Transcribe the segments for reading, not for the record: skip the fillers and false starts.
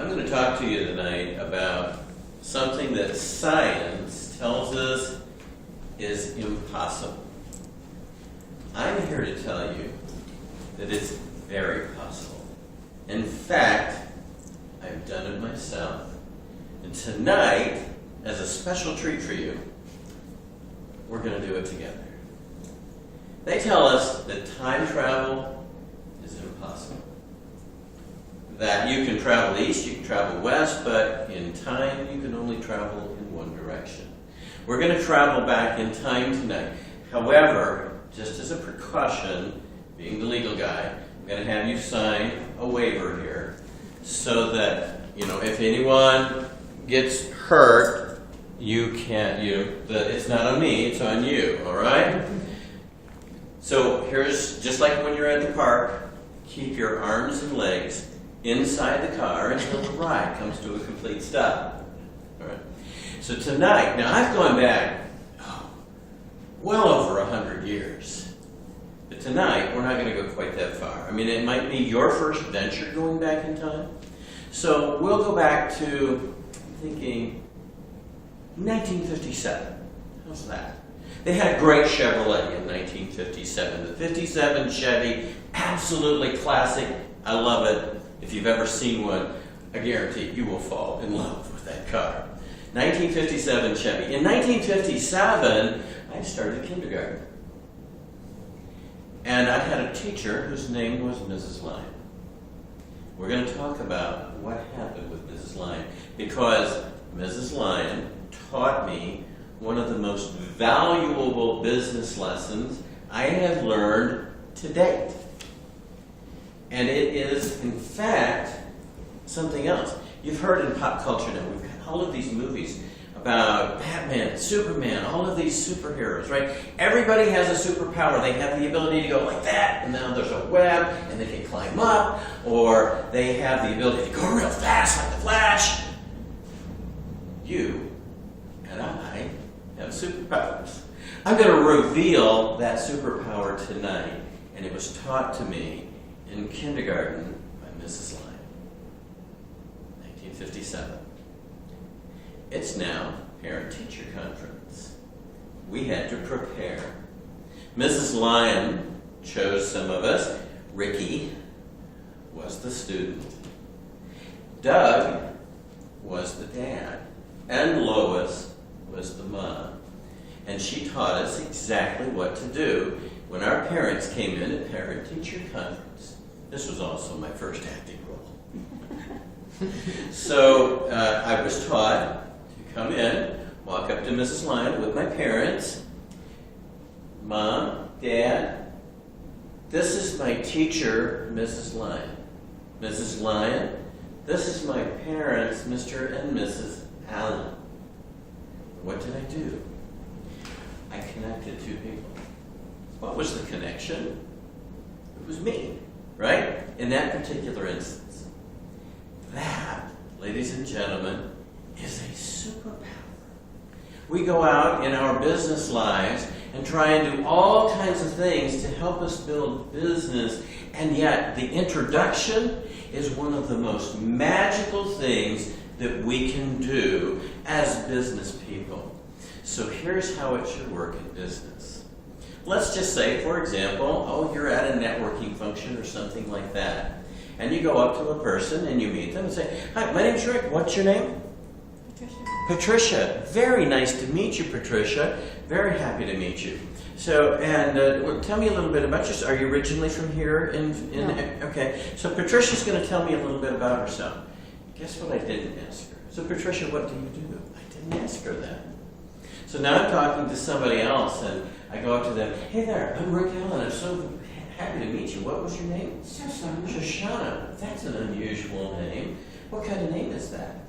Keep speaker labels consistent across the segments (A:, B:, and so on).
A: I'm going to talk to you tonight about something that science tells us is impossible. I'm here to tell you that it's very possible. In fact, I've done it myself. And tonight, as a special treat for you, we're going to do it together. They tell us that time travel is impossible. That you can travel east, you can travel west, but in time you can only travel in one direction. We're going to travel back in time tonight. However, just as a precaution, being the legal guy, I'm going to have you sign a waiver here so that, if anyone gets hurt, it's not on me, it's on you, all right? So here's, just like when you're at the park, keep your arms and legs inside the car until the ride comes to a complete stop. All right. So tonight, now I've gone back well over 100 years. But tonight, we're not going to go quite that far. I mean, it might be your first venture going back in time. So we'll go back to, I'm thinking, 1957. How's that? They had great Chevrolet in 1957. The 57 Chevy, absolutely classic. I love it. If you've ever seen one, I guarantee you will fall in love with that car. 1957 Chevy. In 1957, I started kindergarten. And I had a teacher whose name was Mrs. Lyon. We're going to talk about what happened with Mrs. Lyon, because Mrs. Lyon taught me one of the most valuable business lessons I have learned to date. And it is, in fact, something else. You've heard in pop culture now, we've got all of these movies about Batman, Superman, all of these superheroes, right? Everybody has a superpower. They have the ability to go like that, and now there's a web, and they can climb up, or they have the ability to go real fast like the Flash. You and I have superpowers. I'm going to reveal that superpower tonight, and it was taught to me in kindergarten by Mrs. Lyon, 1957. It's now Parent-Teacher Conference. We had to prepare. Mrs. Lyon chose some of us. Ricky was the student. Doug was the dad. And Lois was the mom. And she taught us exactly what to do when our parents came in at Parent-Teacher Conference. This was also my first acting role. So I was taught to come in, walk up to Mrs. Lyon with my parents. Mom, Dad, this is my teacher, Mrs. Lyon. Mrs. Lyon, this is my parents, Mr. and Mrs. Allen. What did I do? I connected two people. What was the connection? It was me, right? In that particular instance. That, ladies and gentlemen, is a superpower. We go out in our business lives and try and do all kinds of things to help us build business, and yet the introduction is one of the most magical things that we can do as business people. So here's how it should work in business. Let's just say, for example, you're at a networking function or something like that. And you go up to a person and you meet them and say, "Hi, my name's Rick. What's your name?"
B: Patricia.
A: Patricia. Very nice to meet you, Patricia. Very happy to meet you. So, and tell me a little bit about yourself. Are you originally from here?
B: No.
A: Okay. So Patricia's going to tell me a little bit about herself. Guess what I didn't ask her? So Patricia, what do you do? I didn't ask her that. So now I'm talking to somebody else, and I go up to them. "Hey there, I'm Rick Allen. I'm so happy to meet you. What was your name?"
B: Shoshana.
A: Shoshana. That's an unusual name. What kind of name is that?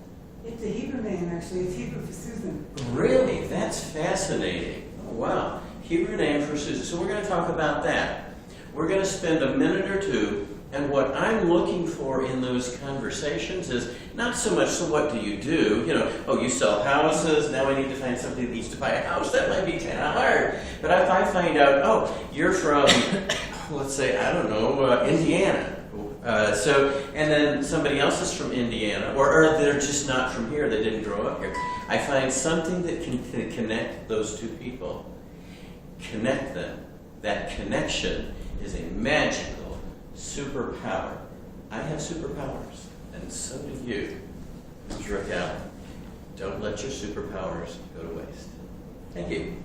B: It's a Hebrew name, actually. It's Hebrew for Susan.
A: Really? That's fascinating. Oh, wow. Hebrew name for Susan. So we're going to talk about that. We're going to spend a minute or two, and what I'm looking for in those conversations is not so much, so what do you do? You sell houses, now I need to find somebody that needs to buy a house. That might be kind of hard. But if I find out, you're from, let's say, I don't know, Indiana. And then somebody else is from Indiana, or they're just not from here, they didn't grow up here. I find something that can connect those two people. Connect them. That connection is a magical superpower. I have superpowers, and so do you. This is Rick Allen. Don't let your superpowers go to waste. Thank you.